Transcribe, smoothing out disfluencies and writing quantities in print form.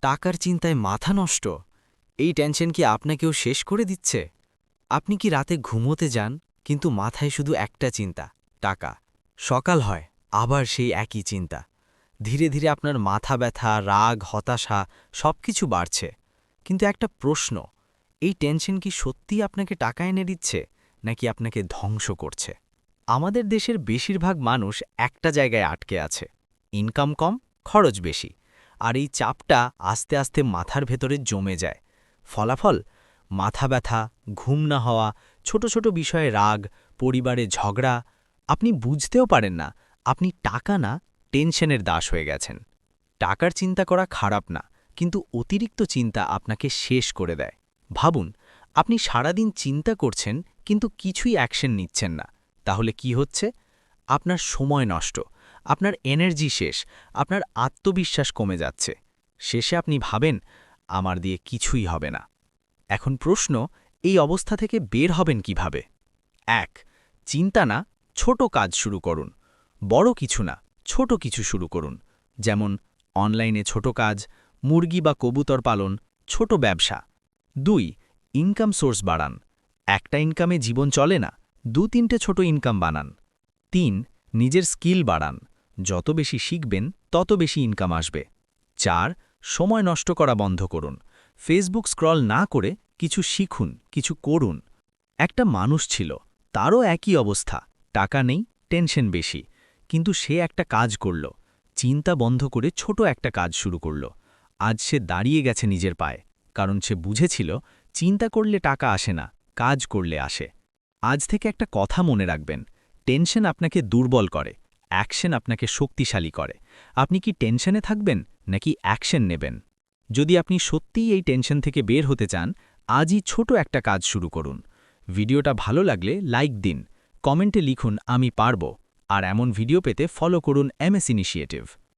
টাকার চিন্তায় মাথা নষ্ট। এই টেনশন কি আপনাকেও শেষ করে দিচ্ছে? আপনি কি রাতে ঘুমোতে যান কিন্তু মাথায় শুধু একটা চিন্তা, টাকা। সকাল হয়, আবার সেই একই চিন্তা। ধীরে ধীরে আপনার মাথা ব্যথা, রাগ, হতাশা সবকিছু বাড়ছে। কিন্তু একটা প্রশ্ন, এই টেনশন কি সত্যিই আপনাকে টাকা এনে দিচ্ছে নাকি আপনাকে ধ্বংস করছে? আমাদের দেশের বেশিরভাগ মানুষ একটা জায়গায় আটকে আছে। ইনকাম কম, খরচ বেশি। আর এই চাপটা আস্তে আস্তে মাথার ভেতরে জমে যায়। ফলাফল, মাথা ব্যথা, ঘুম না হওয়া, ছোট ছোট বিষয়ে রাগ, পরিবারে ঝগড়া। আপনি বুঝতেও পারেন না আপনি টাকা না, টেনশনের দাস হয়ে গেছেন। টাকার চিন্তা করা খারাপ না, কিন্তু অতিরিক্ত চিন্তা আপনাকে শেষ করে দেয়। ভাবুন, আপনি সারাদিন চিন্তা করছেন কিন্তু কিছুই অ্যাকশন নিচ্ছেন না। তাহলে কি হচ্ছে? আপনার সময় নষ্ট, আপনার এনার্জি শেষ, আপনার আত্মবিশ্বাস কমে যাচ্ছে। শেষে আপনি ভাবেন, আমার দিয়ে কিছুই হবে না। এখন প্রশ্ন, এই অবস্থা থেকে বের হবেন কিভাবে? ১. চিন্তা না, ছোট কাজ শুরু করুন। বড় কিছু না, ছোট কিছু শুরু করুন। যেমন অনলাইনে ছোট কাজ, মুরগি বা কবুতর পালন, ছোট ব্যবসা। ২. ইনকাম সোর্স বাড়ান। একটা ইনকামে জীবন চলে না, ২-৩টে ছোট ইনকাম বানান। ৩. নিজের স্কিল বাড়ান। যত বেশি শিখবেন তত বেশি ইনকাম আসবে। ৪. সময় নষ্ট করা বন্ধ করুন। ফেসবুক স্ক্রল না করে কিছু শিখুন, কিছু করুন। একটা মানুষ ছিল, তারও একই অবস্থা, টাকা নেই, টেনশন বেশি। কিন্তু সে একটা কাজ করল, চিন্তা বন্ধ করে ছোট একটা কাজ শুরু করল। আজ সে দাঁড়িয়ে গেছে নিজের পায়ে, কারণ সে বুঝেছিল চিন্তা করলে টাকা আসে না, কাজ করলে আসে। আজ থেকে একটা কথা মনে রাখবেন, টেনশন আপনাকে দুর্বল করে, অ্যাকশন আপনাকে শক্তিশালী করে। আপনি কি টেনশনে থাকবেন নাকি অ্যাকশন নেবেন? যদি আপনি সত্যিই এই টেনশন থেকে বের হতে চান, আজই ছোট একটা কাজ শুরু করুন। ভিডিওটা ভালো লাগলে লাইক দিন, কমেন্টে লিখুন আমি পারব। আর এমন ভিডিও পেতে ফলো করুন MS ইনিশিয়েটিভ।